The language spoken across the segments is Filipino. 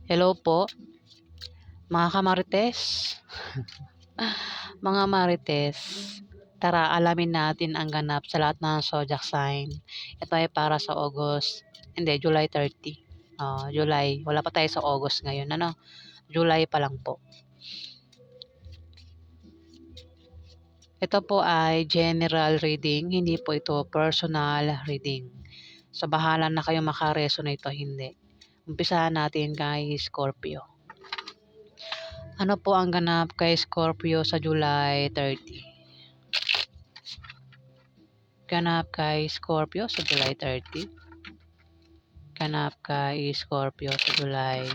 Hello po, mga kamarites. Mga marites, tara alamin natin ang ganap sa lahat ng zodiac sign. Ito ay para sa July 30. July. Wala pa tayo sa August ngayon, ano? July pa lang po. Ito po ay general reading, hindi po ito personal reading. So, bahala na kayo makaresonate o hindi. Umpisahan natin kay Scorpio. Ano po ang ganap kay Scorpio sa July 30? Ganap kay Scorpio sa July 30. Ganap kay Scorpio sa July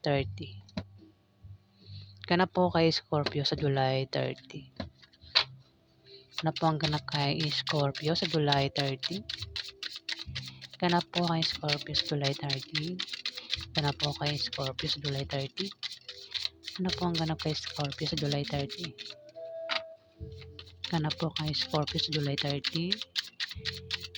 30. Ganap po kay Scorpio sa July 30. Ano po ang ganap kay Scorpio sa July 30? Ganap po kay Scorpio sa July 30. Ganap po kay Scorpio sa July 30. Ano po ang ganap kay Scorpio sa July 30? Ganap po kay Scorpio sa July 30.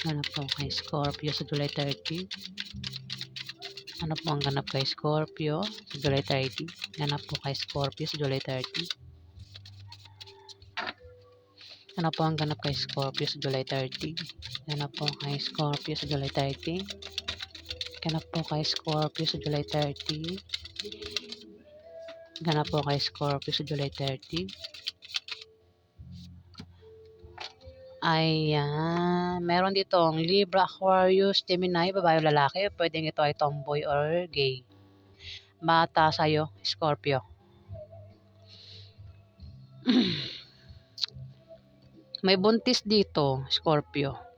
Ganap po kay Scorpio sa July 30. Ano po ang ganap kay Scorpio sa July 30? Ganap po kay Scorpio sa July 30. Ano po ang ganap kay Scorpio sa July 30? Ganap po kay Scorpio sa July 30. Ganap po kay Scorpio sa July 30. Ganap po kay Scorpio sa July 30. Ayan. Meron ditong Libra, Aquarius, Gemini, babae o lalaki. Pwedeng ito ay tomboy or gay. Bata sa'yo, Scorpio. May buntis dito, Scorpio.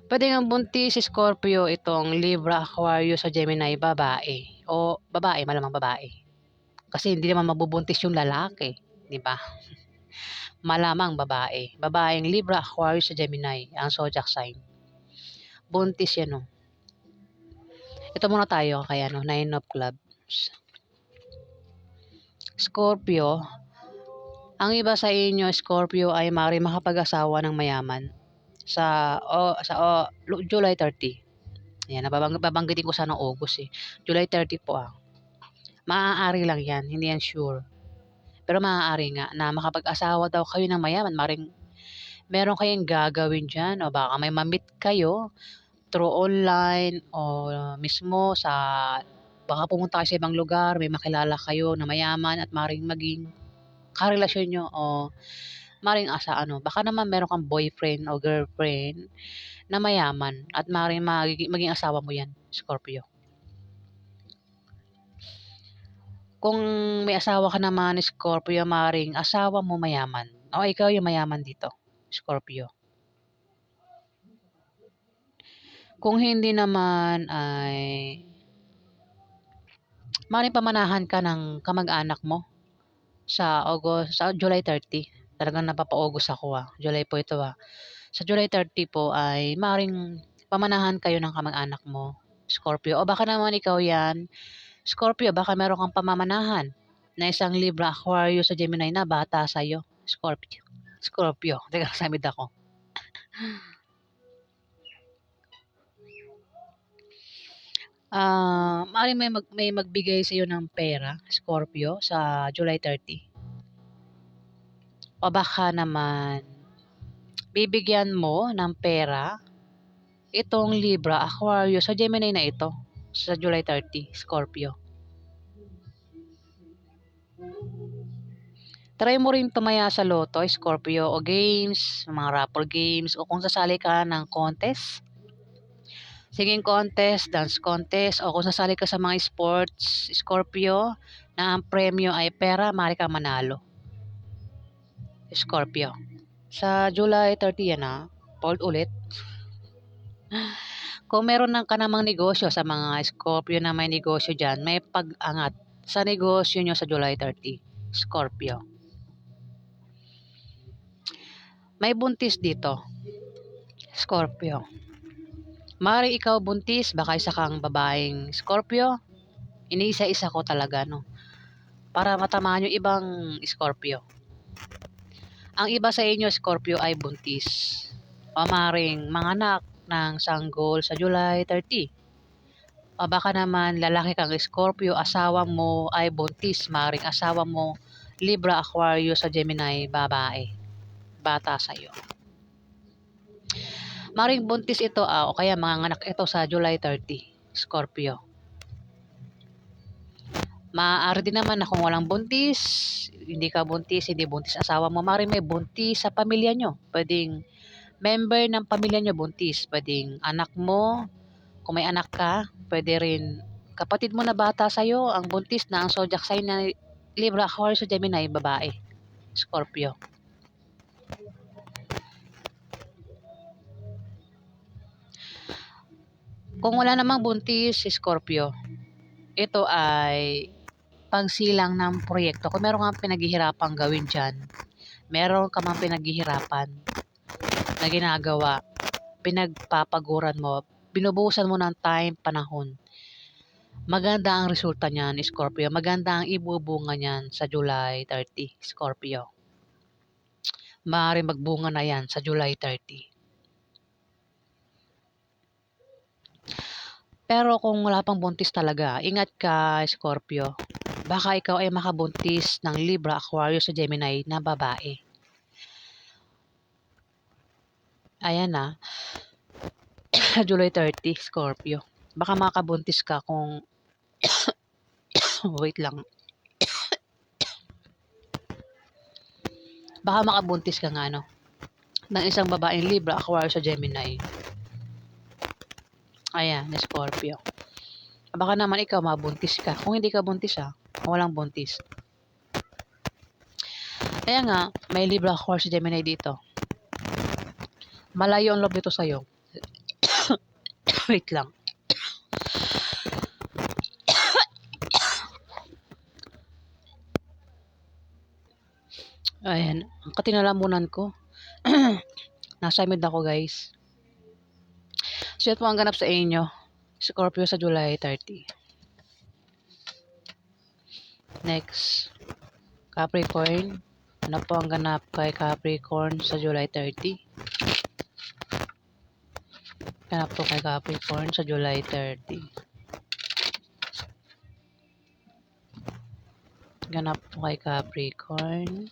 Pwede nga buntis si Scorpio itong Libra, Aquarius sa Gemini, babae. O babae, malamang babae. Kasi hindi naman mabubuntis yung lalaki, di ba? Malamang babae. Babaeng Libra, Aquarius sa Gemini, ang zodiac sign. Buntis yan, no? Ito muna tayo kay Nine of Clubs. Scorpio, ang iba sa inyo, Scorpio, ay maaari makapag-asawa ng mayaman sa July 30. Ayan, babanggitin ko sana August eh. July 30 po Maaari lang yan, hindi yan sure. Pero maaari nga na makapag-asawa daw kayo ng mayaman. Meron kayong gagawin dyan o baka may mamit kayo through online o mismo baka pumunta kayo sa ibang lugar, may makilala kayo na mayaman at maaaring maging karelasyon nyo o maaaring baka naman meron kang boyfriend o girlfriend na mayaman at maaaring maging asawa mo yan, Scorpio. Kung may asawa ka naman, Scorpio, maaaring asawa mo mayaman o ikaw yung mayaman dito, Scorpio. Kung hindi naman ay maaaring pamanahan ka ng kamag-anak mo sa July 30. Talagang napapa-August ako July po ito Sa July 30 po ay maaaring pamanahan kayo ng kamag-anak mo, Scorpio. O baka naman ikaw yan, Scorpio, baka meron kang pamamanahan na isang Libra, Aquarius sa Gemini na bata sa'yo, Scorpio. Teka, samid ako. Maaaring may magbigay sa iyo ng pera, Scorpio, sa July 30. O baka naman bibigyan mo ng pera itong Libra, Aquarius sa Gemini na ito sa July 30, Scorpio. Try mo rin tumaya sa loto, Scorpio, o games, mga raffle games, o kung sasali ka ng contest, singing contest, dance contest, o kung sasali ka sa mga sports, Scorpio, na ang premyo ay pera, maaari kang manalo. Scorpio. Sa July 30 yan Hold ulit. Kung meron ka namang negosyo sa mga Scorpio na may negosyo dyan, may pag-angat sa negosyo nyo sa July 30, Scorpio. May buntis dito, Scorpio. Maaari ikaw buntis, baka isa kang babaeng Scorpio. Iniisa-isa ko talaga, para matamaan yung ibang Scorpio. Ang iba sa inyo, Scorpio, ay buntis. O maaaring manganak ng sanggol sa July 30. O baka naman lalaki kang Scorpio, asawa mo ay buntis, maring asawa mo Libra, Aquarius sa Gemini, babae, bata sa'yo. Maring buntis ito o kaya manganganak ito sa July 30, Scorpio. Maaari din naman na kung walang buntis, hindi ka buntis, hindi buntis asawa mo, maring may buntis sa pamilya nyo. Pwedeng member ng pamilya nyo buntis, pwedeng anak mo, kung may anak ka, pwede rin kapatid mo na bata sa'yo, ang buntis na ang zodiac sign na Libra, Aquarius, Gemini, babae, Scorpio. Kung wala namang buntis si Scorpio, ito ay pagsilang ng proyekto. Kung meron kang pinaghihirapang gawin dyan, meron ka mang pinaghihirapan na ginagawa, pinagpapaguran mo, binubuhusan mo ng time, panahon. Maganda ang resulta niyan, Scorpio. Maganda ang ibubunga niyan sa July 30, Scorpio. Maaaring magbunga na yan sa July 30. Pero kung wala pang buntis talaga, ingat ka, Scorpio. Baka ikaw ay makabuntis ng Libra, Aquarius sa Gemini na babae. Ayan na, July 30, Scorpio. Baka makabuntis ka kung wait lang. Baka makabuntis ka nga ng isang babaeng Libra, Aquarius sa Gemini. Ayan, Scorpio. Baka naman ikaw mabuntis ka. Kung hindi ka buntis kung walang buntis. Kaya nga, may Libra, Aquarius sa Gemini dito. Malayo ang loob nito sa'yo. Wait lang. Ayan, ang katinalamunan ko. Nasa mid ako, guys. So, ito ang ganap sa inyo. Scorpio sa July 30. Next, Capricorn. Ano po ang ganap kay Capricorn sa July 30? Ganap po kay Capricorn sa July 30. Ganap po kay Capricorn.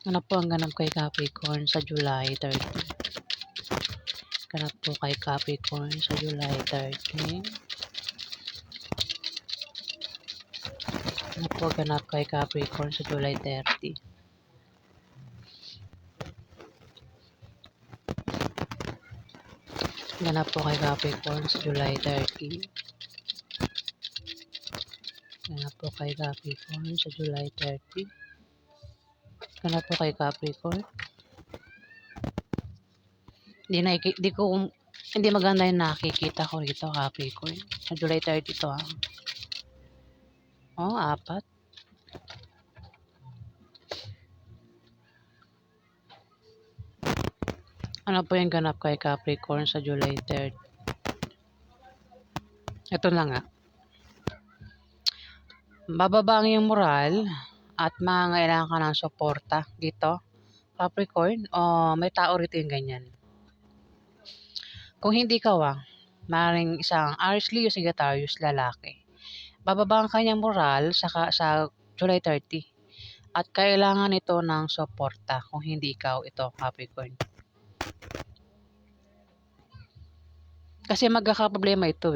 Ano po ang ganap kay Capricorn sa July 30? Ganap po kay Capricorn sa July 30. Ano po ganap kay Capricorn sa July 30? Ganap po kay Capricorn sa July 30. Ganap po kay Capricorn sa July 30. Ganap po kay Capricorn. Hindi maganda yung nakikita ko rito, Capricorn. Sa July 30 to Oh, 4. Ano po yung ganap kay Capricorn sa July 3rd? Ito na nga. Bababa ang iyong moral at mangangailangan ka ng suporta dito, Capricorn. O may tao rito yung ganyan. Kung hindi ka maring isang Aries, Leo, Sagittarius, lalaki. Bababa ang kanyang moral sa July 30. At kailangan ito ng suporta kung hindi ikaw ito, Capricorn. Kasi magkakaproblema ito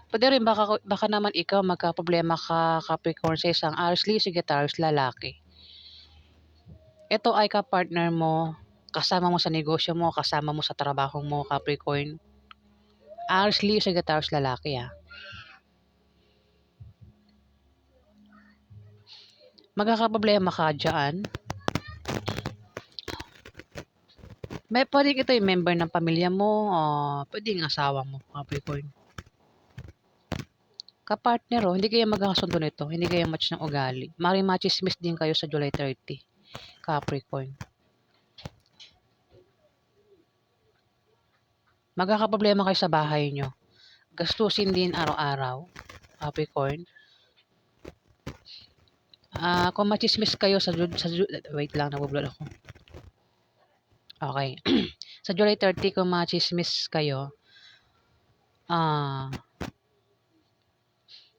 Pwede rin baka naman ikaw magkaproblema ka, Capricorn, sa isang Aries, Leo, Sagittarius, lalaki. Ito ay ka-partner mo, kasama mo sa negosyo mo, kasama mo sa trabaho mo, Capricorn. Aries, Leo, Sagittarius, lalaki Magkakaproblema ka dyan. Pwedeng ito yung member ng pamilya mo, pwedeng asawa mo, Capricorn. Kapartner hindi kayo magkakasundo nito, hindi kayo match ng ugali. Maring machismis din kayo sa July 30, Capricorn. Magkakaproblema kayo sa bahay nyo. Gastusin din araw-araw, Capricorn. Kung machismis kayo wait lang, nabublol ako. Okay. Sa July 30 kung machismis kayo, ah,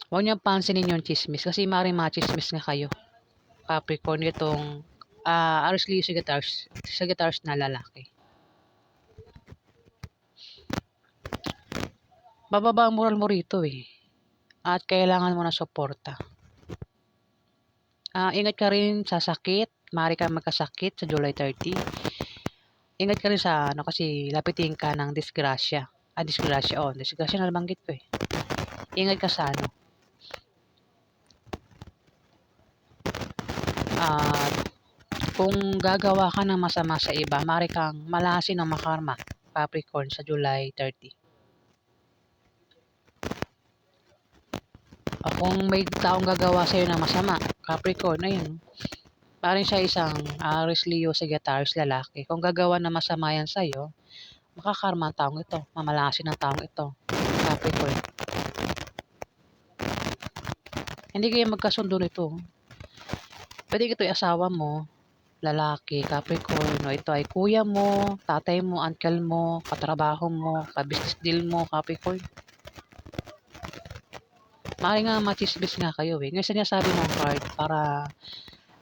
huwag niyong pansinin yung chismis kasi maaaring machismis nga kayo. Capricorn itong Aries Leo Sagittarius na lalaki. Bababa ang moral mo rito eh. At kailangan mo ng suporta. Ingat ka rin sa sakit. Maaari kang magkasakit sa July 30. Ingat ka rin sa ano kasi lapitin ka ng disgrasya. Disgrasya. Disgrasya na nabanggit ko eh. Ingat ka sa ano. At kung gagawa ka ng masama sa iba, maaari kang malasin ng makarma. Capricorn sa July 30. O kung may taong gagawa sa'yo ng masama, Capricorn, ayun. Parang siya isang Aries Leo Sagittarius lalaki. Kung gagawa ng masama yan sa'yo, makakarma ang taong ito. Mamalasin ng taong ito. Capricorn. Hindi kayo magkasundo nito. Pwede ito ay asawa mo, lalaki, Capricorn, o ito ay kuya mo, tatay mo, uncle mo, katrabaho mo, ka-business deal mo, Capricorn. Maaari nga machismis nga kayo eh. Ngayon sinasabi ng card para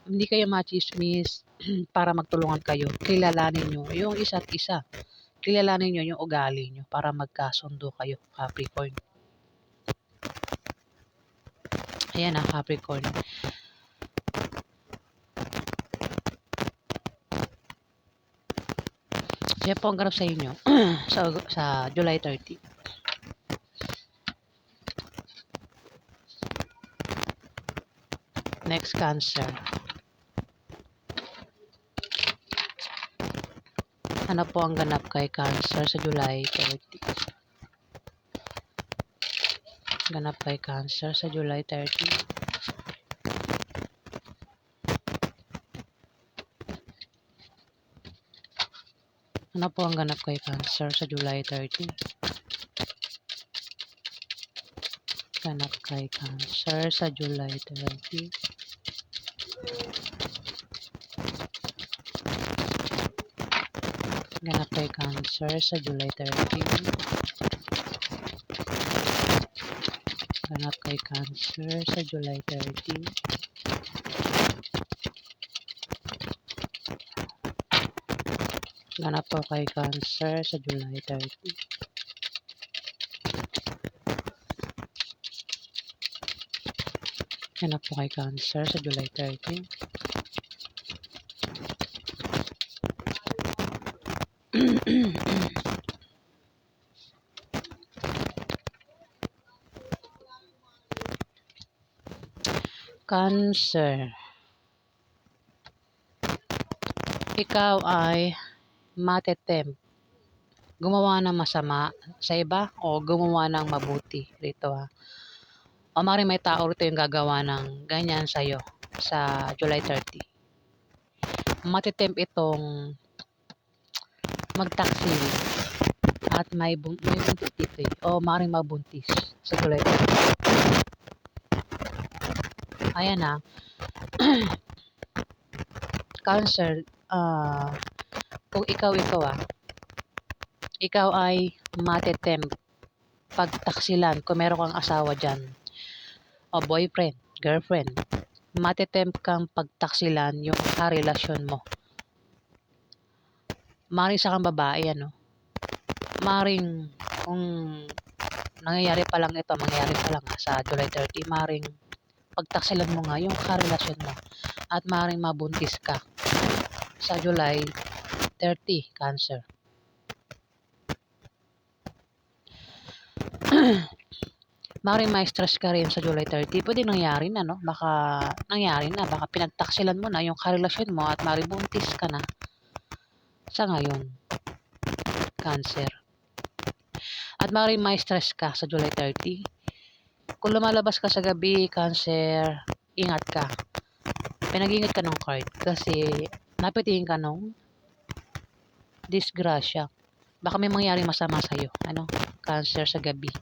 hindi kayo machismis, para magtulungan kayo. Kilalanin nyo yung isa't isa. Kilalanin nyo yung ugali nyo para magkasundo kayo, Capricorn. Ayan na, Capricorn. Siya po ang ganap sa inyo sa July 30. Next, Cancer. Ano po ang ganap kay Cancer sa July 30? Ganap kay Cancer sa July 30. Ano po ang ganap kay Cancer sa July 30? Ganap kay Cancer sa July 30. Ganap kay Cancer sa July 30. Ganap kay Cancer sa July 30. Ganap po kay Cancer sa July 30. Ganap po kay Cancer sa July 30. Cancer. Ikaw ay matetempt gumawa ng masama sa iba o gumawa ng mabuti rito ha. O maaaring may tao rito yung gagawa ng ganyan sa'yo sa July 30. Matetempt itong magtaksil at may buntis dito eh. O maaaring mabuntis sa July 30. Ayan na. Cancer, kung ikaw ay matetempt pagtaksilan kung meron kang asawa dyan o boyfriend, girlfriend, matetempt kang pagtaksilan yung karelasyon mo. Maring sa kang babae, ano? Maring kung mangyayari pa lang sa July 30, maring pagtaksilan mo nga yung karelasyon mo at maring mabuntis ka sa July 30, Cancer. Maring ma-stress ka rin sa July 30. Pwede nangyari na, no? Baka pinagtaksilan mo na yung karelasyon mo at maring buntis ka na sa ngayon, Cancer. At maring ma-stress ka sa July 30. Kung lumalabas ka sa gabi, Cancer, ingat ka. Pinag-ingat ka ng card kasi napitiin ka nung disgrasya. Baka may mangyaring masama sa'yo, Cancer sa gabi.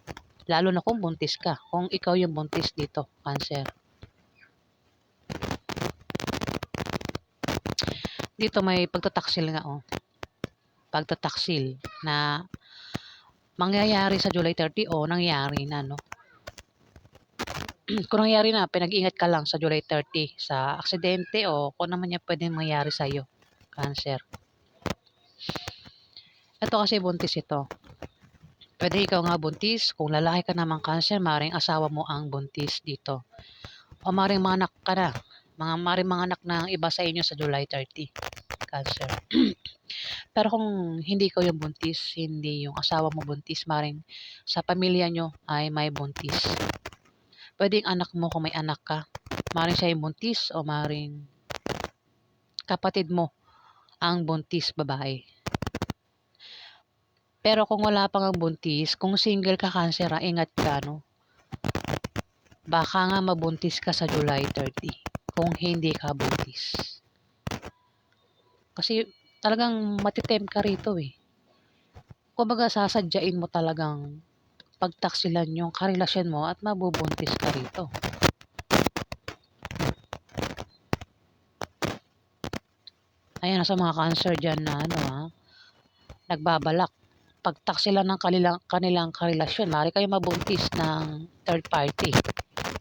Lalo na kung buntis ka. Kung ikaw yung buntis dito, Cancer. Dito may pagtataksil nga, pagtataksil na mangyayari sa July 30 o nangyari na, no? Kung nangyari na, pinag-ingat ka lang sa July 30 sa aksidente o kung naman niya pwedeng mangyari sa'yo, Cancer. Ito kasi buntis ito. Pwede ikaw nga buntis. Kung lalaki ka naman, Cancer, maring asawa mo ang buntis dito. O maring mga anak ka na. Maring mga anak ng iba sa inyo sa July 30, Cancer. Pero kung hindi ikaw yung buntis, hindi yung asawa mo buntis, maring sa pamilya nyo ay may buntis. Pwedeng anak mo kung may anak ka. Maring siya yung buntis o maring kapatid mo ang buntis babae. Pero kung wala pang ang buntis, kung single ka, Cancer, ingat ka, no? Baka nga mabuntis ka sa July 30 kung hindi ka buntis. Kasi talagang matitem ka rito eh. Kumbaga sasadyain mo talagang pagtaksilan yung karelasyon mo at mabubuntis ka rito. Ayan, sa mga Cancer dyan na nagbabalak pagtaksilan ng kanilang karelasyon, maaari kayo mabuntis ng third party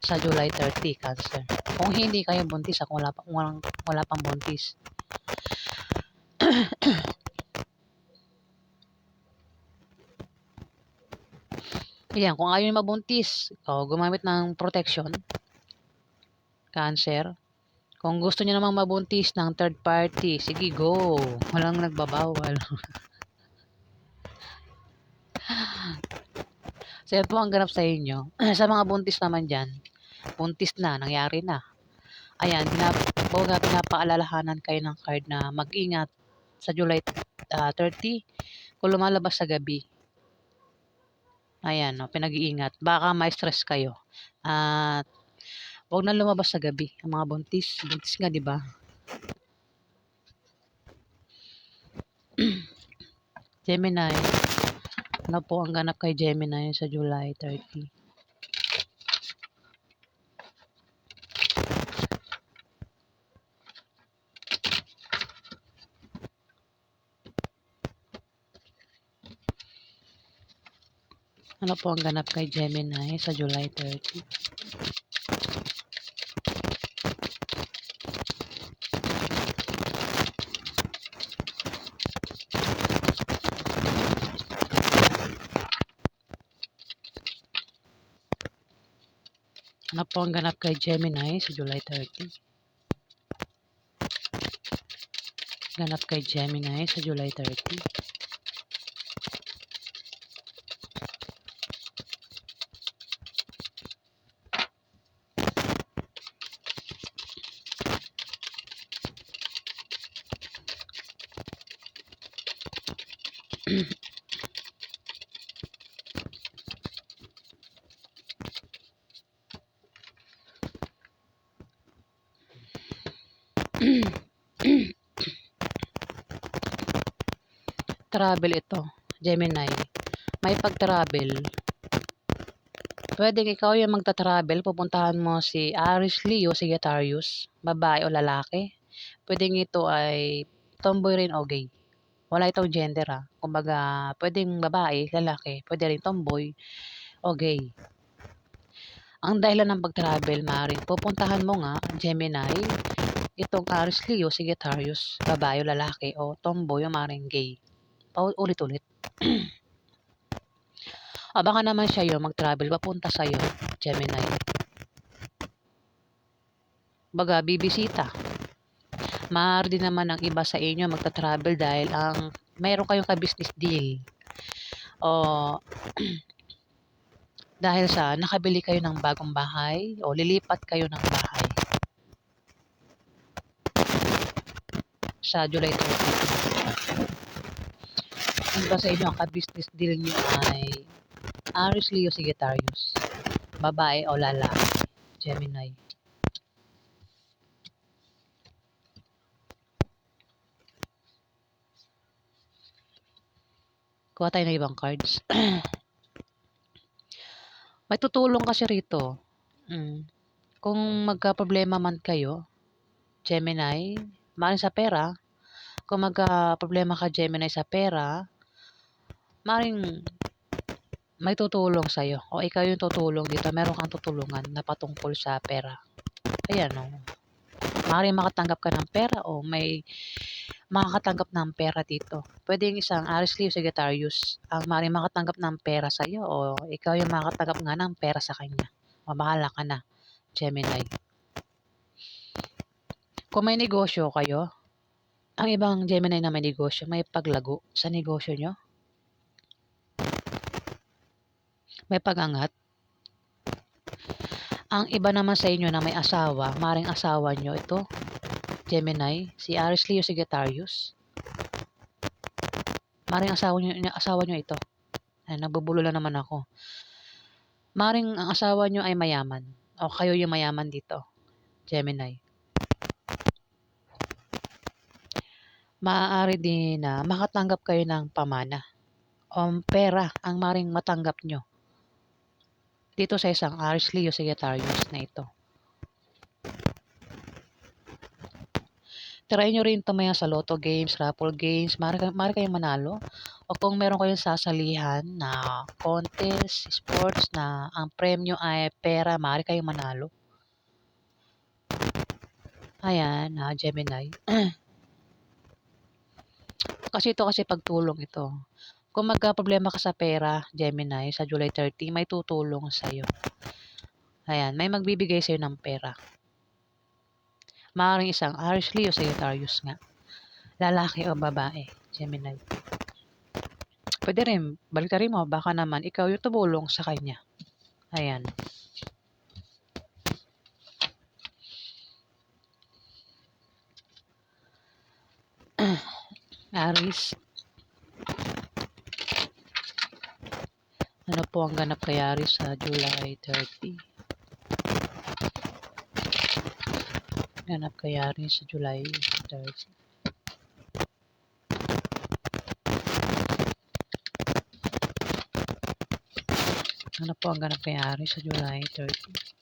sa July 30, Cancer. Kung hindi kayo buntis, kung wala pang buntis. Ayan, kung ayaw nyo mabuntis, gumamit ng protection, Cancer. Kung gusto nyo namang mabuntis ng third party, sige, go. Walang nagbabawal. So, yan po ang ganap sa inyo. Sa mga buntis naman dyan, buntis na, nangyari na. Ayan, pinapaalalahanan kayo ng card na mag-ingat sa July 30 kung lumalabas sa gabi. Ayan, pinag-iingat. Baka ma-stress kayo. At huwag na lumabas sa gabi ang mga buntis. Buntis nga, di ba? Gemini. Ano po ang ganap kay Gemini sa July 30? Ano po ang ganap kay Gemini sa July 30? Ano po ang ganap kay Gemini sa July 30? Ganap kay Gemini sa July 30. Travel ito, Gemini. May pag-travel. Pwedeng ikaw yung magta-travel, pupuntahan mo si Aries, Leo, Sagittarius, babae o lalaki. Pwedeng ito ay tomboy rin o gay. Wala itong gender Kumbaga, pwedeng babae, lalaki, pwede rin tomboy o gay. Ang dahilan ng pag-travel, maaaring pupuntahan mo nga, Gemini, itong Aries, Leo, Sagittarius, babae o lalaki, o tomboy o maaaring gay. Paulit-ulit. Baka naman siya yung mag-travel papunta sa'yo, Gemini. Baga, bibisita. Maaari din naman ang iba sa inyo magta-travel dahil mayroon kayong ka-business deal. O dahil sa nakabili kayo ng bagong bahay o lilipat kayo ng bahay. Sa July 30. Iba sa inyo ang ka-business deal nyo ay Aries, Leo, Sagittarius, babae o lalaki, Gemini. Kuha tayo ng ibang cards. May tutulong kasi rito. Kung magka-problema man kayo, Gemini, maaaring sa pera, Kung problema ka Gemini sa pera, maaaring may tutulong sa'yo o ikaw yung tutulong dito, meron kang tutulungan na patungkol sa pera. Ayan, oh. Maaaring makatanggap ka ng pera o may makakatanggap ng pera dito. Puwedeng isang Aries, Leo, Sagittarius ang maaaring makatanggap ng pera sa'yo o ikaw yung makakatanggap nga ng pera sa kanya. O bahala ka na, Gemini. Kung may negosyo kayo, ang ibang Gemini na may negosyo, may paglago sa negosyo nyo, may pagangat. Ang iba naman sa inyo na may asawa, maring asawa nyo ito, Gemini, si Aries, Leo, Sagittarius. Maring asawa nyo ito. Ay, nagbubulo lang naman ako. Maring ang asawa nyo ay mayaman o kayo yung mayaman dito, Gemini. Maaari din na makatanggap kayo ng pamana o pera ang maring matanggap nyo dito sa isang Aries, Leo, Sagittarius na ito. Try nyo rin tumaya sa lotto games, raffle games, maaari kayong manalo. O kung meron kayong sasalihan na contest, sports na ang premyo ay pera, maaari kayong manalo. Ayan, Gemini. Kasi pagtulong ito. Kung problema ka sa pera, Gemini, sa July 30, may tutulong sa'yo. Ayan, may magbibigay sa'yo ng pera. Maaaring isang Aries, Leo, Sagittarius nga. Lalaki o babae, Gemini. Pwede rin, baliktarin mo, baka naman ikaw yung tumulong sa kanya. Ayan. Aries. Ano po ang ganap kay Aries sa July 30? Ganap kay Aries sa July 30. Ano po ang ganap kay Aries sa July 30?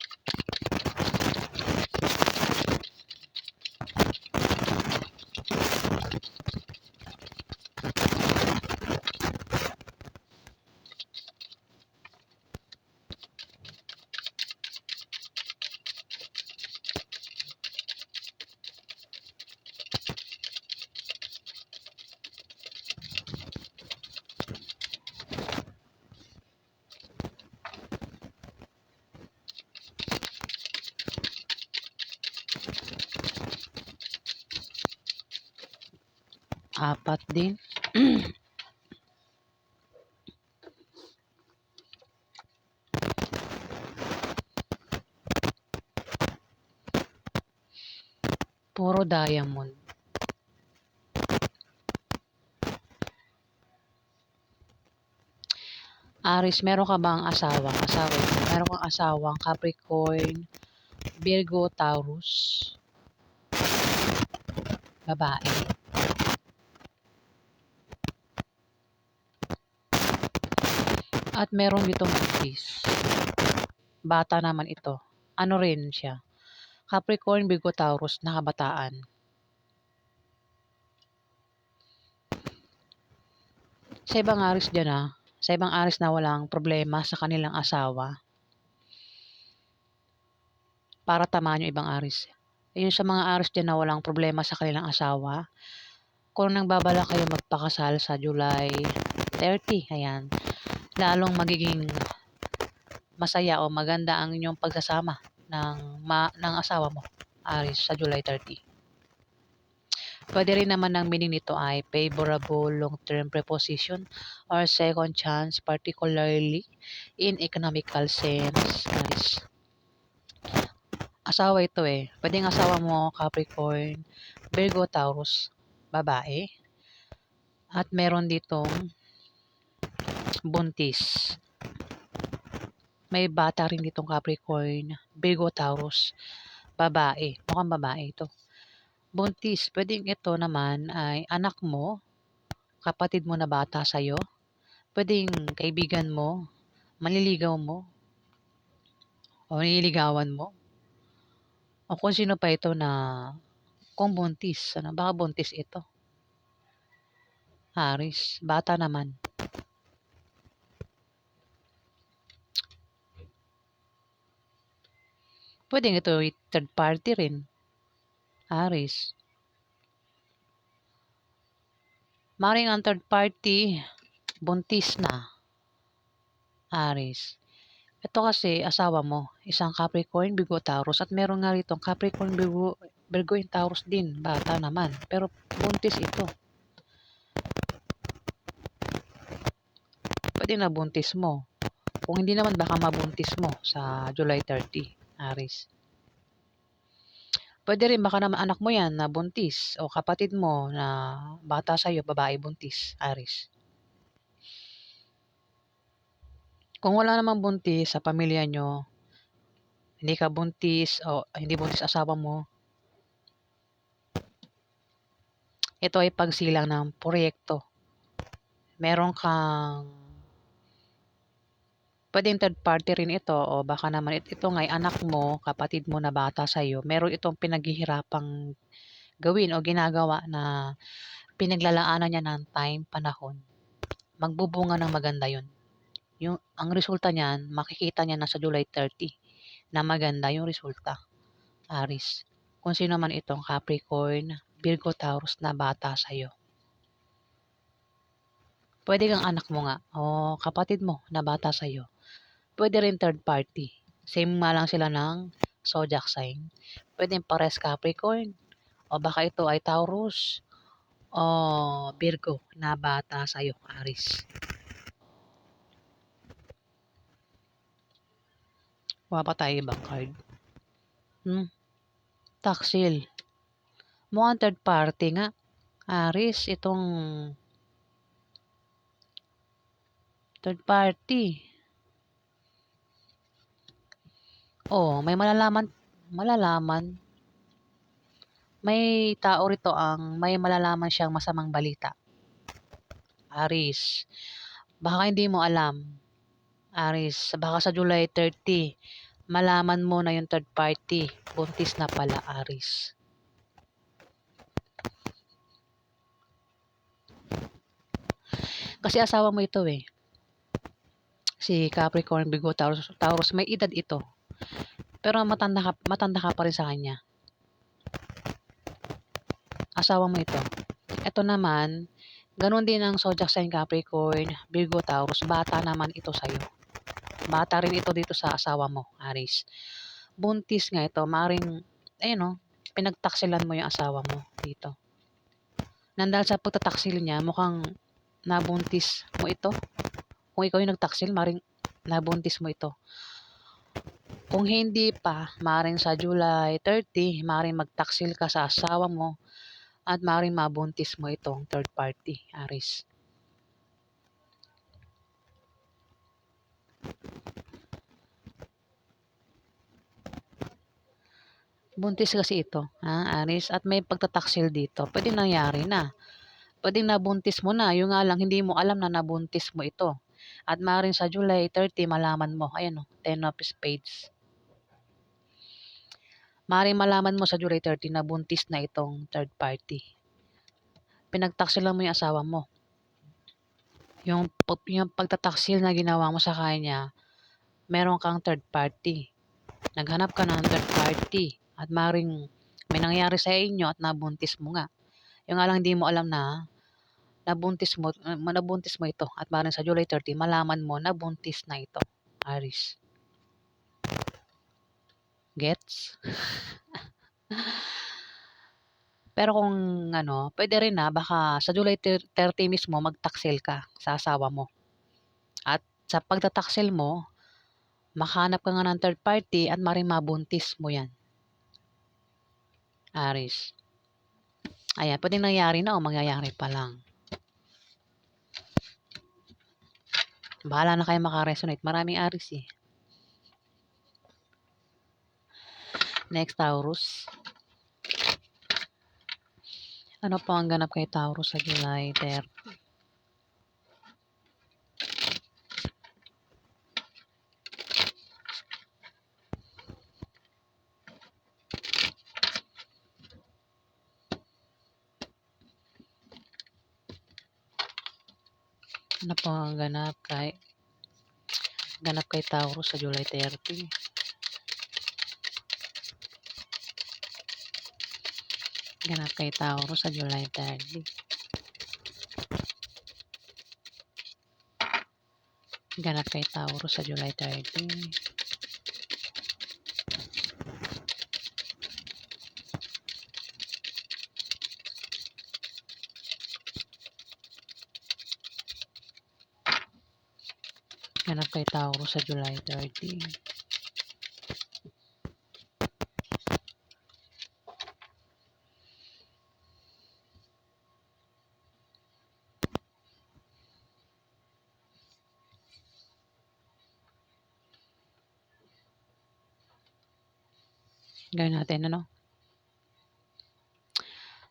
Apat din. Puro diamond. Aries, meron ka bang asawa? Meron kang asawang Capricorn, Virgo, Taurus, babae. At meron ditong buntis. Bata naman ito. Ano rin siya? Capricorn, Virgo, Taurus, nakabataan. Sa ibang Aries dyan sa ibang Aries na walang problema sa kanilang asawa, para tamaan yung ibang Aries. Yung sa mga Aries dyan na walang problema sa kanilang asawa, kung nagbabala kayo magpakasal sa July 30, ayan, lalong magiging masaya o maganda ang inyong pagsasama ng asawa mo, Aries, sa July 30. Pwede rin naman ang meaning nito ay favorable long-term preposition or second chance, particularly in economical sense. Aries. Asawa ito Pwedeng asawa mo, Capricorn, Virgo, Taurus, babae. At meron ditong buntis. May bata rin ditong Capricorn, Virgo, Taurus, babae. Mukhang babae ito. Buntis, pwedeng ito naman ay anak mo, kapatid mo na bata sa'yo. Pwedeng kaibigan mo, maliligaw mo, o nililigawan mo. O kung sino pa ito na kung buntis, baka buntis ito. Aris, bata naman. Pwedeng ito third party rin. Aris. Maring ang third party, buntis na. Aris. Ito kasi, asawa mo, isang Capricorn, Virgo, Taurus, at meron nga rito Capricorn, Virgo and Taurus din, bata naman. Pero buntis ito. Pwede na buntis mo. Kung hindi naman, baka mabuntis mo sa July 30, Aris. Pwede rin baka naman anak mo yan na buntis o kapatid mo na bata sa'yo, babae buntis, Aris. Kung wala namang buntis sa pamilya nyo, hindi ka buntis o hindi buntis asawa mo, ito ay pagsilang ng proyekto. Meron kang, pwedeng third party rin ito o baka naman ito nga'y anak mo, kapatid mo na bata sa'yo, meron itong pinaghihirapang gawin o ginagawa na pinaglalaanan niya ng time, panahon. Magbubunga ng maganda yon. Ang resulta niyan, makikita niya na sa July 30 na maganda yung resulta, Aris. Kung sino man itong Capricorn, Virgo, Taurus na bata sa'yo. Pwede kang anak mo nga o kapatid mo na bata sa'yo. Pwede rin third party. Same nga lang sila ng zodiac sign. Pwede pares Capricorn o baka ito ay Taurus o Virgo na bata sa'yo, Aris. Wala pa tayo ibang card. Taksil. Mukhang third party nga. Aris, itong third party. Oh, may malalaman. May tao rito ang may malalaman siyang masamang balita. Aris, baka hindi mo alam. Aris, baka sa July 30, malaman mo na yung third party. Buntis na pala, Aris. Kasi asawa mo ito eh. Si Capricorn, Virgo, Taurus, may edad ito. Pero matanda ka pa rin sa kanya. Asawa mo ito. Ito naman, ganun din ang zodiac sign Capricorn, Virgo, Taurus. Bata naman ito sa'yo. Bata rin ito dito sa asawa mo, Aris. Buntis nga ito. Maring, ayun o, pinagtaksilan mo yung asawa mo dito. Nandahil sa pagtataksil niya, mukhang nabuntis mo ito. Kung ikaw yung nagtaksil, maring nabuntis mo ito. Kung hindi pa, maring sa July 30, maring magtaksil ka sa asawa mo at maring mabuntis mo itong third party, Aris. Buntis kasi ito, Aris, at may pagtataksil dito. Pwede nangyari na. Pwede nabuntis mo na, yung nga lang hindi mo alam na nabuntis mo ito. At maring sa July 30, malaman mo. Ayan o, 10 of Spades. Maring malaman mo sa July 30 na buntis na itong third party. Pinagtaksilan mo yung asawa mo. Yung pagtataksil na ginawa mo sa kanya, meron kang third party. Naghanap ka ng third party at maring may nangyari sa inyo at nabuntis mo nga. Yung nga lang hindi mo alam na nabuntis mo ito at maring sa July 30 malaman mo na buntis na ito, Aris. Gets? Pero kung ano, pwede rin na baka sa July 30 mismo magtaksil ka sa asawa mo. At sa pagtataksil mo, makahanap ka nga ng third party at maring mabuntis mo yan, Aris. Ayan, pwedeng nangyari na o mangyayari pa lang. Bahala na kayo makaresonate. Maraming Aris eh. Next, Taurus. Ano po ang ganap kay Taurus sa July 30? Ano po ang ganap kay Taurus sa July 30? Ganap kay Taurus sa July 30. Ganap kay Taurus sa July 30. Ganap kay Taurus sa July 30. Gawin natin ano?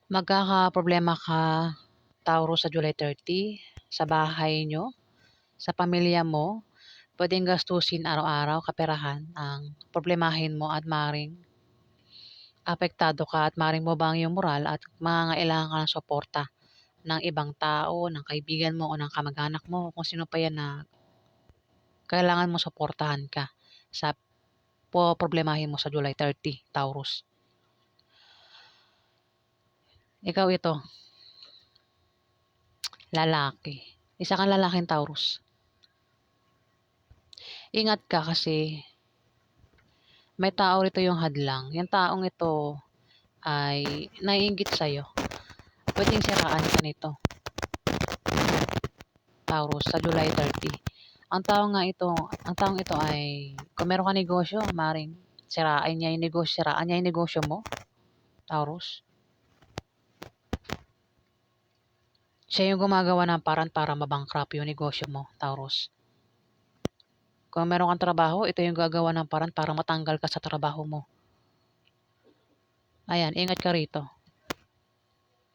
Magkakaproblema ka, Taurus, sa July 30, sa bahay nyo, sa pamilya mo, pwedeng gastusin araw-araw, kaperahan, ang problemahin mo at maring apektado ka at maring mabang yung moral at mangangailangan ka ng suporta ng ibang tao, ng kaibigan mo o ng kamag-anak mo, kung sino pa yan na kailangan mo suportahan ka sa problemahin mo sa July 30, Taurus. Ikaw ito, lalaki. Isa kang lalaking Taurus. Ingat ka kasi may tao rito yung hadlang. Yung taong ito ay naiinggit sa'yo. Pwedeng siraan ka nito, Taurus, sa July 30. Ang taong ito ay, kung meron ka negosyo, maring siraan niya yung negosyo mo, Taurus. Siya yung gumagawa ng paraan para mabankrupt yung negosyo mo, Taurus. Kung meron kang trabaho, ito yung gagawa ng paraan para matanggal ka sa trabaho mo. Ayan, ingat ka rito.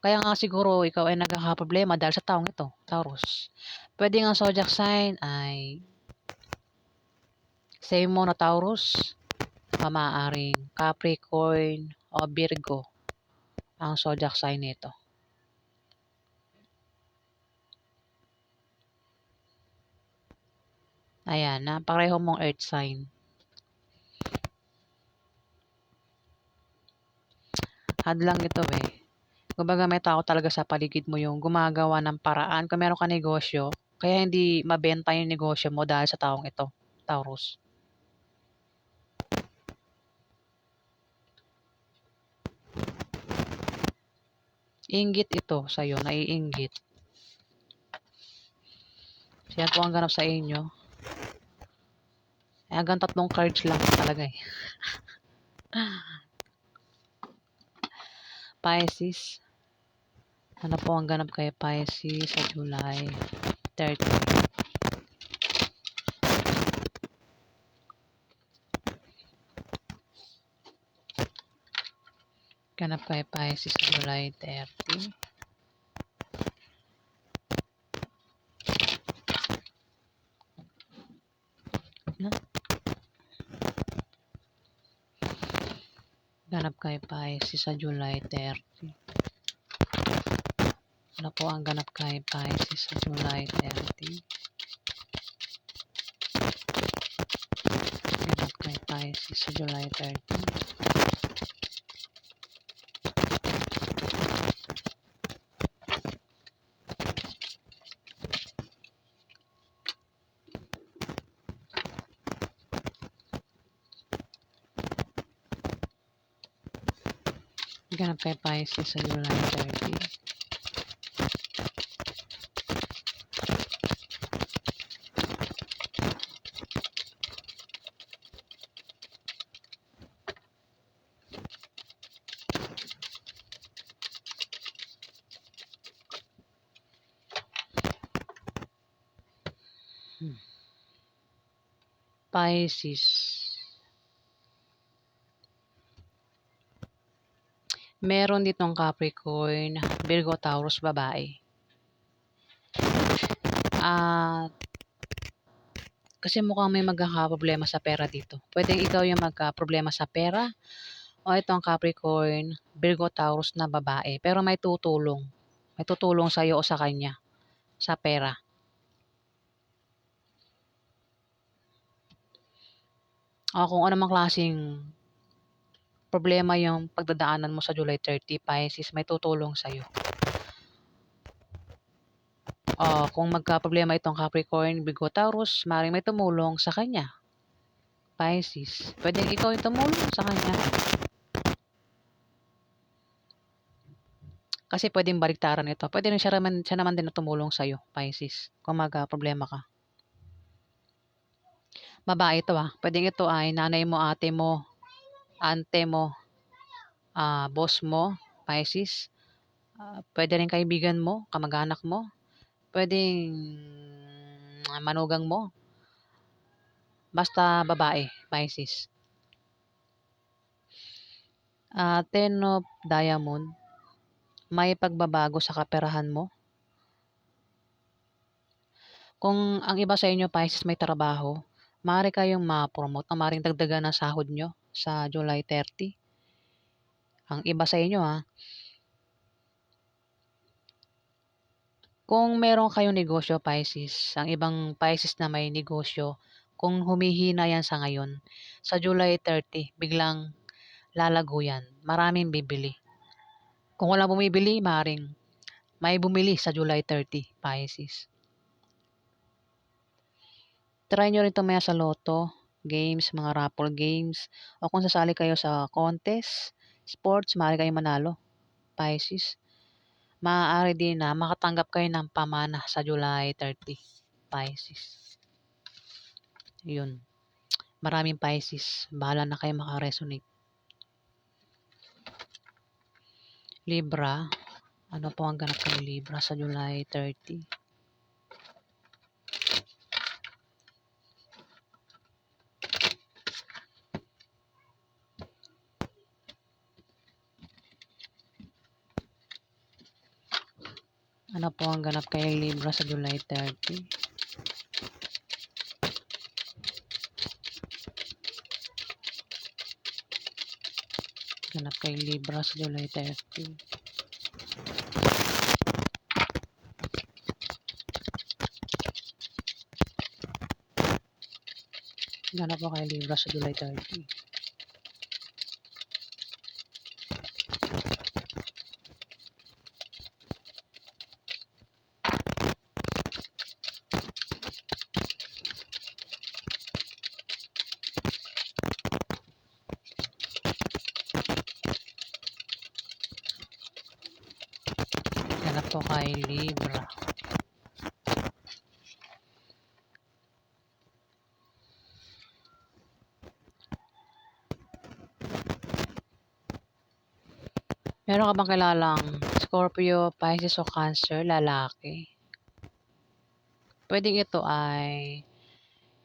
Kaya nga siguro ikaw ay nagkakaproblema dahil sa taong ito, Taurus. Pwede nga zodiac sign ay same mo na Taurus, maaaring Capricorn o Virgo ang zodiac sign nito. Ayan, na pareho mong earth sign. Hadlang ito eh. Kumbaga may tao talaga sa paligid mo yung gumagawa ng paraan. Kung meron ka negosyo, kaya hindi mabenta yung negosyo mo dahil sa taong ito, Taurus. Inggit ito sa'yo, naiinggit. Siya po ang ganap sa inyo. Hanggang 3 cards lang talaga eh. Pisces. Ano po ang ganap kay Pisces sa July 30? Ganap kay Pisces sa July 30. Ganap kay Pisces sa July 30. Ano po ang ganap kay Pisces sa July 30? Ganap kay Pisces sa July 30. Ganap kay Pisces sa July 30. Pisces. Meron ditong Capricorn, Virgo, Taurus, babae. At kasi mukhang may magkakaproblema sa pera dito. Pwedeng ikaw yung magkaproblema sa pera o itong Capricorn, Virgo, Taurus na babae. Pero may tutulong. May tutulong sa'yo o sa kanya sa pera. Kung ano mang klaseng problema yung pagdadaanan mo sa July 30, Pisces, may tutulong sa'yo. Kung magkaproblema itong Capricorn, Virgo, Taurus, maaaring may tumulong sa kanya, Pisces. Puwedeng ikaw yung tumulong sa kanya. Kasi puwedeng baliktaran ito. Puwede rin siya naman din na tumulong sa'yo, Pisces, kung magkaproblema ka. Babae ito, puwedeng ito ay nanay mo, ate mo, ante mo, boss mo, Pisces. Puwede rin kaibigan mo, kamag-anak mo, puwedeng manugang mo, basta babae, Pisces. Ten of Diamond, may pagbabago sa kaperahan mo. Kung ang iba sa inyo, Pisces, may trabaho, maaari kayong ma-promote o maaaring dagdagan ng sahod nyo sa July 30. Ang iba sa inyo, kung meron kayong negosyo, Pisces, ang ibang Pisces na may negosyo, kung humihina yan sa ngayon, sa July 30, biglang lalago yan. Maraming bibili. Kung walang bumibili, maaaring may bumili sa July 30, Pisces. Try nyo rin tumaya sa loto, games, mga raffle games, o kung sasali kayo sa contest, sports, maaari kayong manalo, Pisces. Maaari din na makatanggap kayo ng pamana sa July 30, Pisces. Yun. Maraming Pisces. Bahala na kayo makaresonate. Libra. Ano po ang ganap ng Libra sa July 30? Ano po ang ganap kay Libra sa July 30? Ganap kay Libra sa July 30. Ganap po kay Libra sa July 30. Ganap po kay Libra. Meron ka bang kilalang Scorpio, Pisces o Cancer, lalaki? Pwedeng ito ay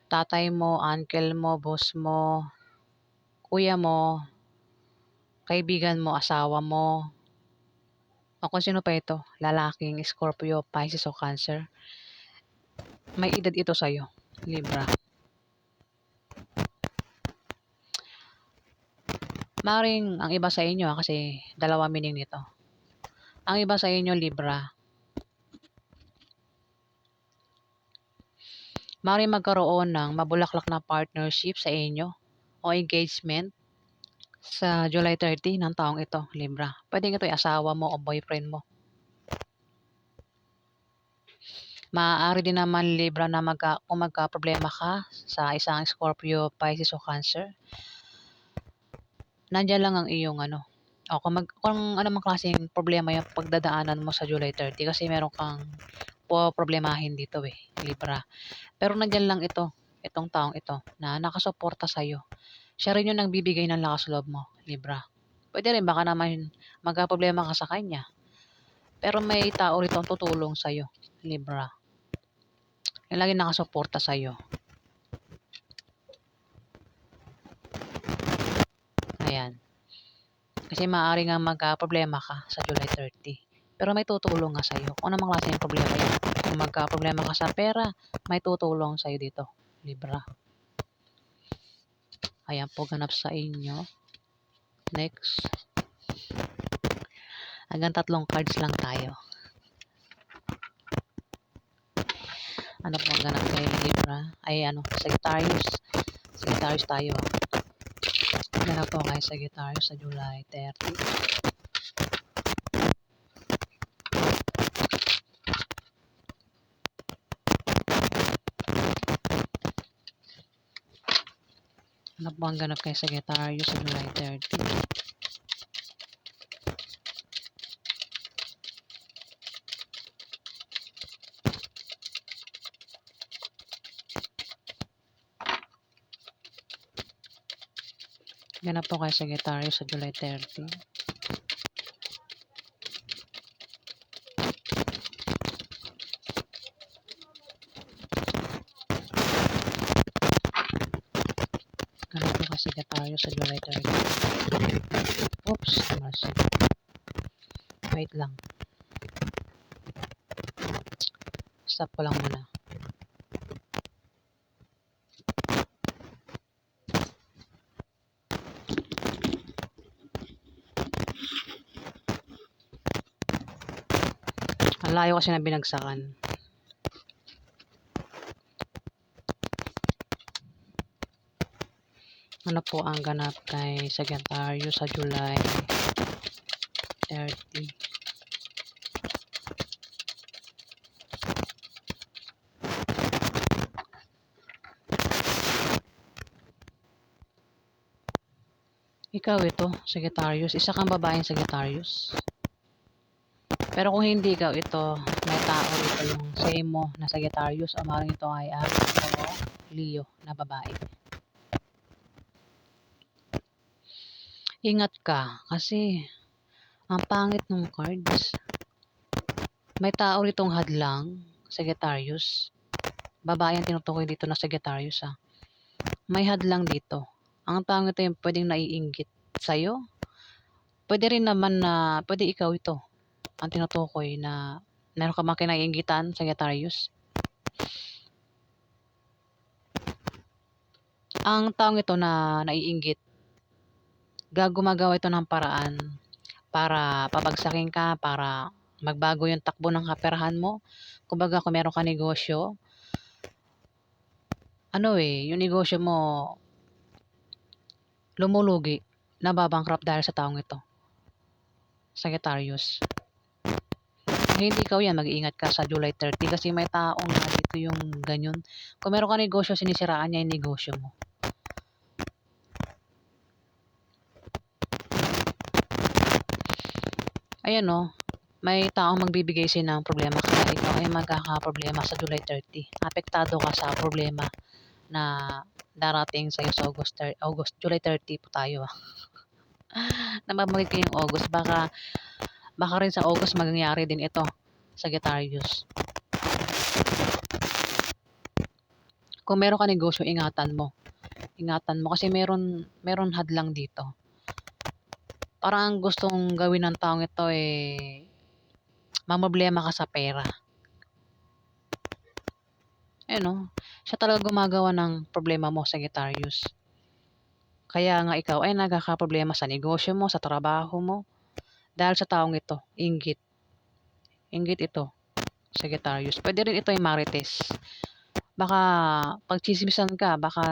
tatay mo, uncle mo, boss mo, kuya mo, kaibigan mo, asawa mo, o kung sino pa ito, lalaking Scorpio, Pisces o Cancer. May edad ito sa'yo, Libra. Maring ang iba sa inyo, kasi dalawa meaning nito. Ang iba sa inyo, Libra, maring magkaroon ng mabulaklak na partnership sa inyo o engagement sa July 30 ng taong ito, Libra. Pwedeng ito ay asawa mo o boyfriend mo. Maaari din naman, Libra, na kung magka-problema ka sa isang Scorpio, Pisces o Cancer, nandiyan lang ang iyong kung ano mang klaseng problema yung pagdadaanan mo sa July 30, kasi meron kang problemahin dito, Libra. Pero nandiyan lang itong taong ito na nakasuporta sa'yo. Siya rin yung nagbibigay ng lakas loob mo, Libra. Pwede rin baka naman magka-problema ka sa kanya, pero may tao rito ang tutulong sa'yo, Libra. Yung lagi nakasuporta sa'yo. Ayan. Kasi maaari nga magka-problema ka sa July 30. Pero may tutulong nga sa'yo. Kung anong klase ng problema yan. Kung magka-problema ka sa pera, may tutulong sa'yo dito, Libra. Ayan po ganap sa inyo. Next. Hanggang 3 cards lang tayo. Ano po ganap kay Libra? Sagittarius. Sagittarius tayo. Ganap po kay Sagittarius sa July 30. Ano po ang ganap kay Sagittarius sa July 30? Ganap po kay Sagittarius sa July 30. Ganap po kay Sagittarius sa July 30. Oops, mas. Wait lang. Stop ko lang muna. Ang layo kasi na binagsakan. Ano po ang ganap kay Sagittarius sa July 30? Ikaw ito, Sagittarius. Isa kang babaeng Sagittarius. Pero kung hindi ikaw ito, may tao ito yung same mo na Sagittarius o maaaring ito ay o Leo na babae. Ingat ka kasi ang pangit ng cards. May tao ritong hadlang, Sagittarius. Babae ang tinutukoy dito na Sagittarius ha. May hadlang dito. Ang pangit ito yung pwedeng naiinggit sa'yo. Pwede rin naman na, pwede ikaw ito ang tinutukoy na meron ka bang kinaiinggitan, Sagittarius. Ang taong ito na naiinggit, gumagawa ito ng paraan para pabagsakin ka, para magbago yung takbo ng kaperahan mo. Kumbaga kung meron ka negosyo, yung negosyo mo lumulugi, nababankrupt dahil sa taong ito, Sagittarius. Hindi ikaw yan, mag-iingat ka sa July 30 kasi may taong nga dito yung ganyan. Kung meron ka negosyo, sinisiraan niya yung negosyo mo. Ayan may taong magbibigay sa'yo ng problema kaya ikaw ay magkakaproblema sa July 30. Apektado ka sa problema na darating sa'yo sa July 30 po tayo. Namamagid ko yung August. Baka rin sa August mangyayari din ito, Sagittarius. Kung meron ka negosyo, ingatan mo. Ingatan mo kasi meron hadlang dito. Parang gustong gawin ng taong ito mamroblema ka sa pera. Siya talaga gumagawa ng problema mo, Sagittarius. Kaya nga ikaw ay nagkakaproblema sa negosyo mo, sa trabaho mo. Dahil sa taong ito, inggit. Inggit ito, Sagittarius. Pwede rin ito yung marites. Baka pagchismisan ka, baka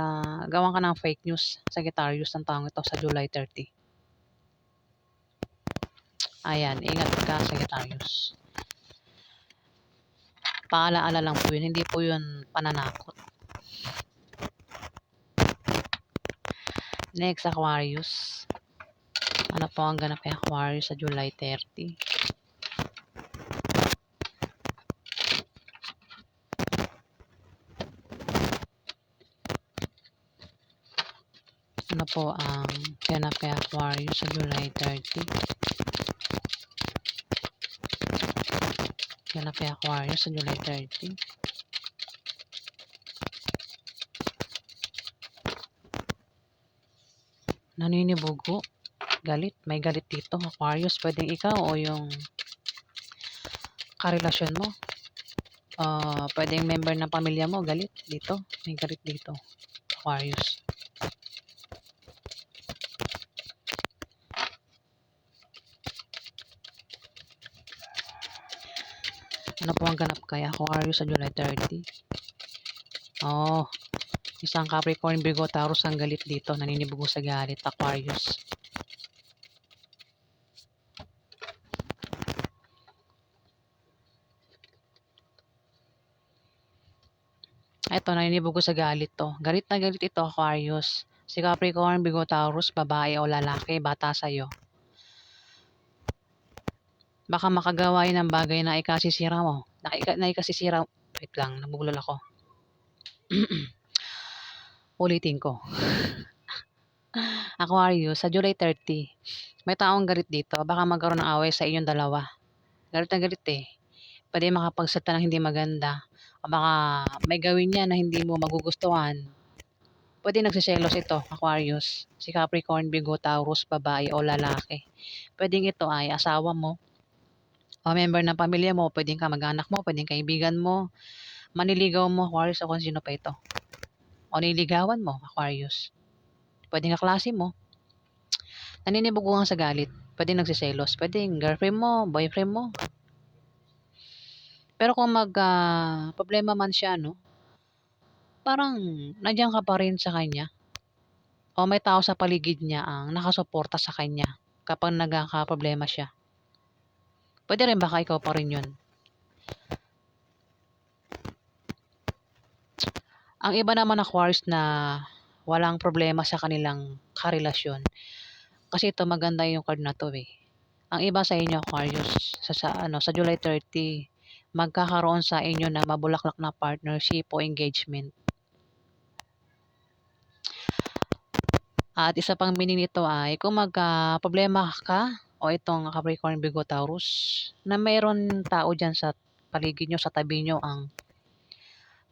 gawan ka ng fake news, Sagittarius, ng taong ito sa July 30. Ayan, ingat ka, Sagittarius. Paalaala lang po yun, hindi po yun pananakot. Next, Aquarius. Ano po ang ganap kay Aquarius sa July 30? Ano po ang ganap kay Aquarius sa July 30? Ganap kay Aquarius sa July 30? Naninibugo. Galit. May galit dito. Aquarius, pwedeng ikaw o yung karelasyon mo. Pwedeng member ng pamilya mo. Galit dito. May galit dito. Aquarius. Ano po ang ganap kay Aquarius sa July 30? Isang Capricorn, Virgo, Taurus ang galit dito. Naninibago sa galit, Aquarius. Eto, naninibago sa galit to. Galit na galit ito, Aquarius. Si Capricorn, Virgo, Taurus, babae o lalaki, bata sa'yo. Baka makagawa yun ng bagay na ikasisira mo. Na ikasisira. Wait lang, nabubulol ako. Ulitin ko. Aquarius, sa July 30, may taong galit dito. Baka magkaroon ng away sa inyong dalawa. Galit na galit eh. Pwede makapagsalita ng hindi maganda. O baka may gawin niya na hindi mo magugustuhan. Pwede nagsiselos ito, Aquarius. Si Capricorn, Virgo, Taurus, babae o lalaki. Pwedeng ito ay asawa mo o member ng pamilya mo. Pwedeng kamag-anak mo, pwedeng kaibigan mo. Maniligaw mo, Aquarius, o kung sino pa ito. O niligawan mo, Aquarius. Pwedeng kaklase mo. Naninibaguhan sa galit. Pwedeng nagsiselos. Pwedeng girlfriend mo, boyfriend mo. Pero kung problema man siya, no? Parang nandiyan ka pa rin sa kanya. O may tao sa paligid niya ang nakasuporta sa kanya kapag nagkakaproblema siya. Pwede rin baka ikaw pa rin yun. Ang iba naman Aquarius na walang problema sa kanilang karelasyon. Kasi ito maganda yung card na to eh. Ang iba sa inyo Aquarius sa July 30 magkakaroon sa inyo ng mabulaklak na partnership o engagement. At isa pang meaning nito ay kung magka-problema ka o itong Capricorn, Virgo, Taurus na mayroon tao dyan sa paligid nyo, sa tabi nyo ang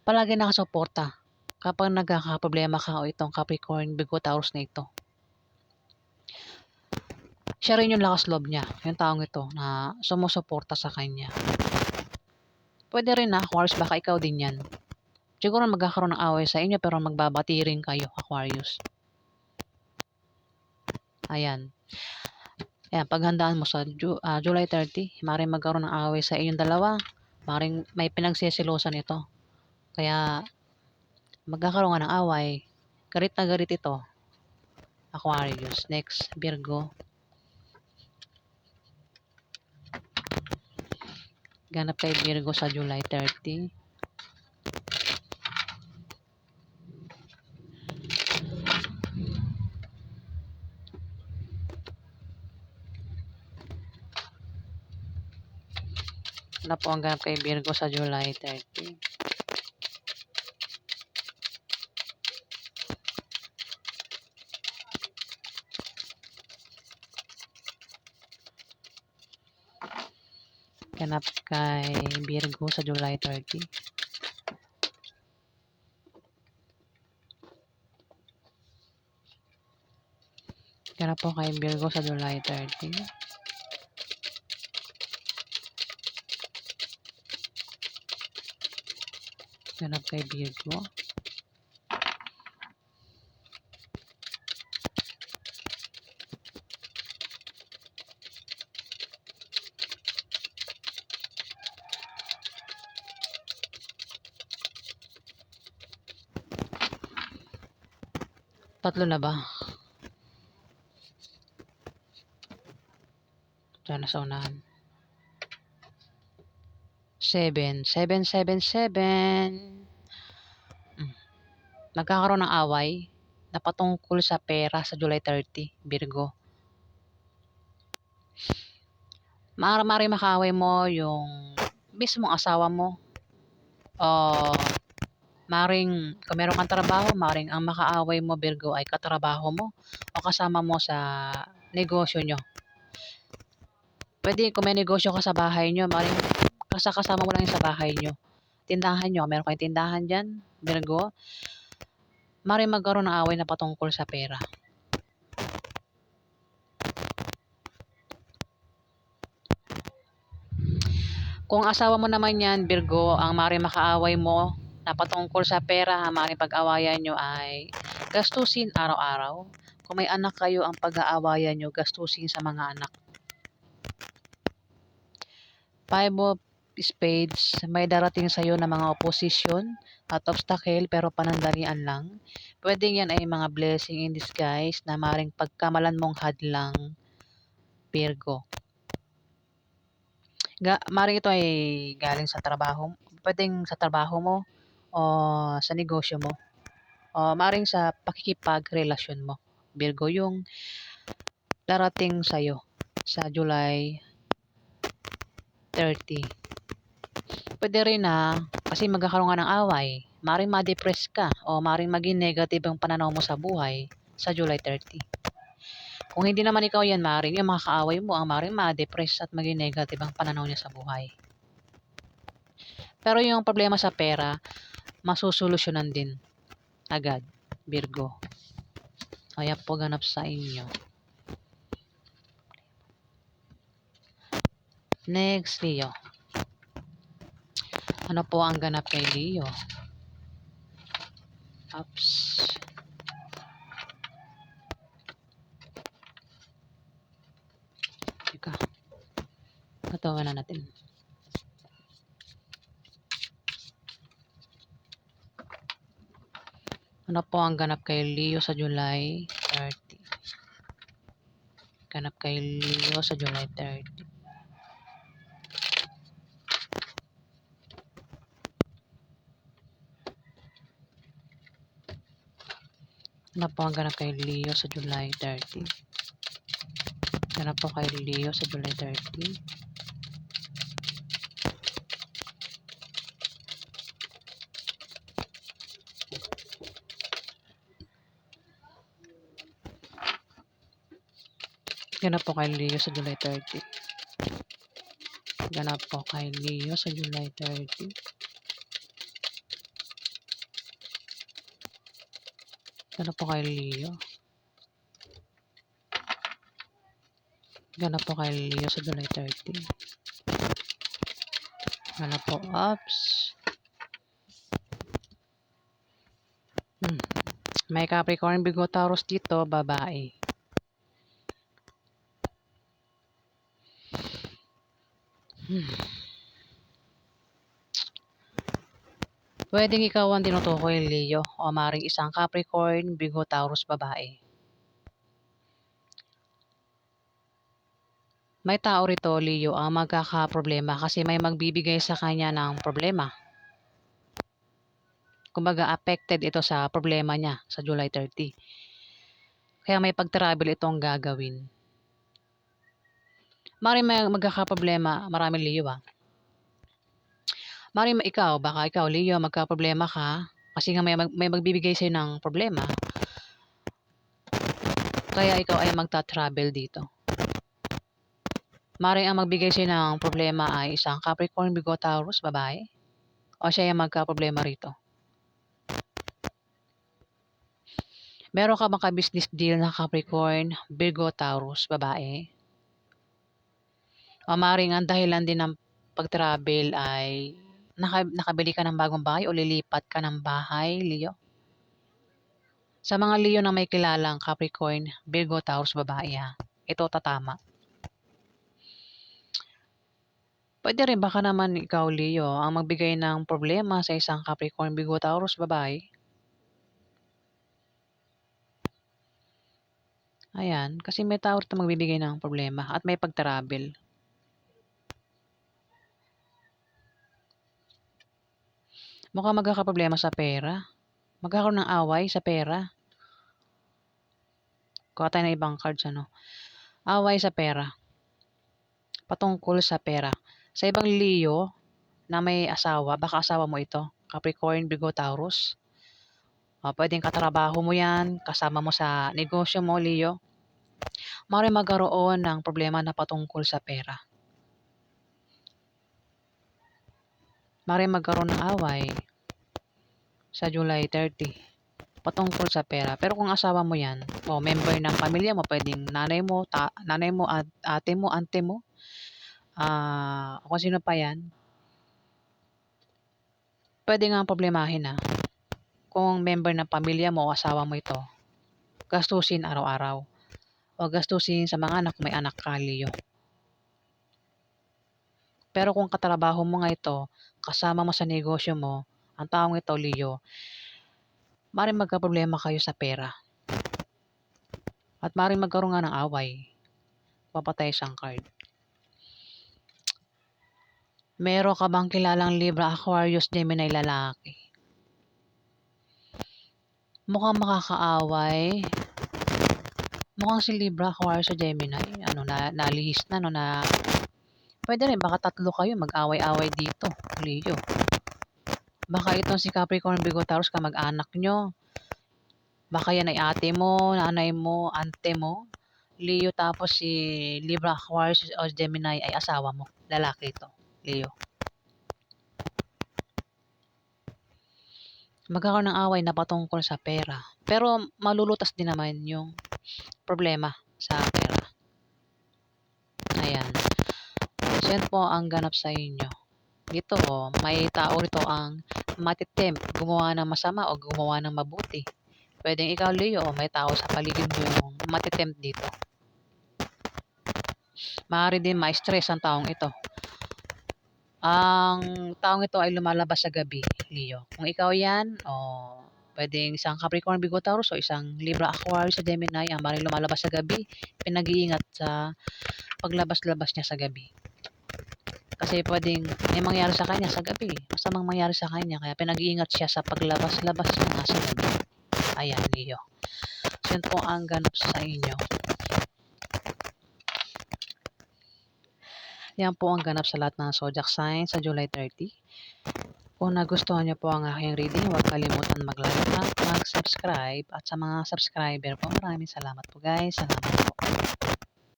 palagi nakasuporta kapag nagkakaproblema ka o itong Capricorn, Virgo, Taurus na ito. Siya rin yung lakas loob niya, yung taong ito na sumusuporta sa kanya. Pwede rin na Aquarius, baka ikaw din yan. Siguro magkakaroon ng away sa inyo pero magbabati rin kayo Aquarius. Ayan. Ayan, paghandaan mo sa July 30, maaaring magkaroon ng away sa inyong dalawa. Maaaring may pinagsisilosan ito. Kaya magkakaroon ng away. Galit na galit ito. Aquarius. Next, Virgo. Ganap kay Virgo sa July 30. Ano po ang ganap kay Virgo sa July 30? Ganap kay Virgo sa July 30. Ganap po kay Virgo sa July 30. Ganap kay Virgo. Tatlo na ba? Diyan na sa unahan. 7. 7, 7, 7. Nagkakaroon ng away na patungkol sa pera sa July 30, Virgo. Maaaring makaaway mo yung mismong asawa mo. O maaaring kung meron kang trabaho, maaaring ang makaaway mo, Virgo, ay katrabaho mo o kasama mo sa negosyo nyo. Pwede kung may negosyo ka sa bahay nyo, maaaring kasama mo lang yun sa bahay nyo. Tindahan nyo, meron kayong tindahan dyan, Virgo. Maaaring magkaroon ng away na patungkol sa pera. Kung asawa mo naman yan, Virgo, ang maaaring makaaway mo na patungkol sa pera, ang maaaring pag-awayan nyo ay gastusin araw-araw. Kung may anak kayo, ang pag-aawayan nyo, gastusin sa mga anak. Spades, may darating sa'yo na mga opposition at obstacle pero panandalian lang. Pwedeng yan ay mga blessing in disguise na maring pagkamalan mong hadlang, Virgo. Maring ito ay galing sa trabaho, pwedeng sa trabaho mo o sa negosyo mo o maring sa pakikipagrelasyon mo, Virgo, yung darating sa'yo sa July 30. Pwede rin na kasi magkakaroon nga ng away, maring ma-depress ka o maring maging negative ang pananaw mo sa buhay sa July 30. Kung hindi naman ikaw yan, maring yung mga kaaway mo ang maring ma-depress at maging negative ang pananaw niya sa buhay. Pero yung problema sa pera, masusolusyonan din agad, Virgo. Kaya po ganap sa inyo. Next, Leo. Ano po ang ganap kay Leo? Ups. Teka. Patawa na natin. Ano po ang ganap kay Leo sa July 30? Ganap kay Leo sa July 30. Ano po ang ganap kay Leo sa July 30? Ganap po kay Leo sa July 30. Ganap po kay Leo sa July 30. Ganap po kay Leo sa July 30. Ganap po kay Leo. Ganap po kay Leo sa July 30. Ganap po, ups. May Capricorn, Virgo, Taurus dito, babae. Pwedeng ikaw ang tinutukoy, Leo, o maring isang Capricorn, Virgo, Taurus, babae. May tao rito, Leo, ang magkakaproblema kasi may magbibigay sa kanya ng problema. Kumbaga, affected ito sa problema niya sa July 30. Kaya may pag-travel itong gagawin. Maring may magkakaproblema, maraming Leo Maring baka ikaw, Leo, magkaproblema ka kasi nga may magbibigay sa'yo ng problema. Kaya ikaw ay magta-travel dito. Maring ang magbigay sa'yo ng problema ay isang Capricorn, Virgo, Taurus, babae. O siya yung magka-problema rito. Meron ka bang ka-business deal na Capricorn, Virgo, Taurus, babae? O maring ang dahilan din ng pag-travel ay nakabili ka ng bagong bahay o lilipat ka ng bahay, Leo? Sa mga Leo na may kilalang Capricorn, Virgo, Taurus, babae ito tatama. Pwede rin baka naman ikaw, Leo, ang magbigay ng problema sa isang Capricorn, Virgo, Taurus, babae. Ayan, kasi may tao rito magbibigay ng problema at may pag-travel. Mukhang magkakaproblema sa pera. Magkakaroon ng away sa pera. Kuha tayo ng ibang cards, Away sa pera. Patungkol sa pera. Sa ibang Leo na may asawa, baka asawa mo ito, Capricorn, Virgo, Taurus. Pwedeng katrabaho mo yan, kasama mo sa negosyo mo, Leo. Maaaring magkaroon ng problema na patungkol sa pera. Maaaring magkaroon ng away sa July 30 patungkol sa pera. Pero kung asawa mo yan, o member ng pamilya mo, pwedeng nanay mo, at ate mo, ante mo, kung sino pa yan, pwede nga problemahin kung member ng pamilya mo o asawa mo ito, gastusin araw-araw o gastusin sa mga anak, may anak ka, Leo. Pero kung katrabaho mo nga ito, kasama mo sa negosyo mo, ang taong ito, Leo, maaaring magkaproblema kayo sa pera at maaaring magkaroon nga ng away. Papatay isang card. Meron ka bang kilalang Libra, Aquarius, Gemini lalaki? Mukhang makakaaway. Mukhang si Libra, Aquarius, o Gemini, nalihis na, no, na pwede rin, baka tatlo kayo mag-away-away dito, Leo. Baka itong si Capricorn, Virgo, Taurus kamag-anak nyo. Baka yan ay ate mo, nanay mo, ante mo, Leo. Tapos si Libra, Aquarius, o Gemini ay asawa mo. Lalaki ito, Leo. Magkakaroon ng away na patungkol sa pera. Pero malulutas din naman yung problema sa pera. Ayan. So yan po ang ganap sa inyo. Dito, may tao rito ang matitempt gumawa ng masama o gumawa ng mabuti. Pwedeng ikaw, Leo, may tao sa paligid mo yung matitempt dito. Maaari din ma-stress ang taong ito. Ang taong ito ay lumalabas sa gabi, Leo. Kung ikaw yan, pwedeng isang Capricorn, Virgo, Taurus, o isang Libra, Aquarius, o Gemini, ang maaaring lumalabas sa gabi, pinag-iingat sa paglabas-labas niya sa gabi. Kasi pwedeng may mangyari sa kanya sa gabi, masamang mangyari sa kanya, kaya pinag-iingat siya sa paglabas-labas niya nga sa gabi. Ayan, Leo. So, yun po ang ganap sa inyo. Yan po ang ganap sa lahat ng zodiac signs sa July 30. Kung nagustuhan niyo po ang aking reading, huwag kalimutan mag-like at mag-subscribe. At sa mga subscriber po, maraming salamat po guys. Salamat po.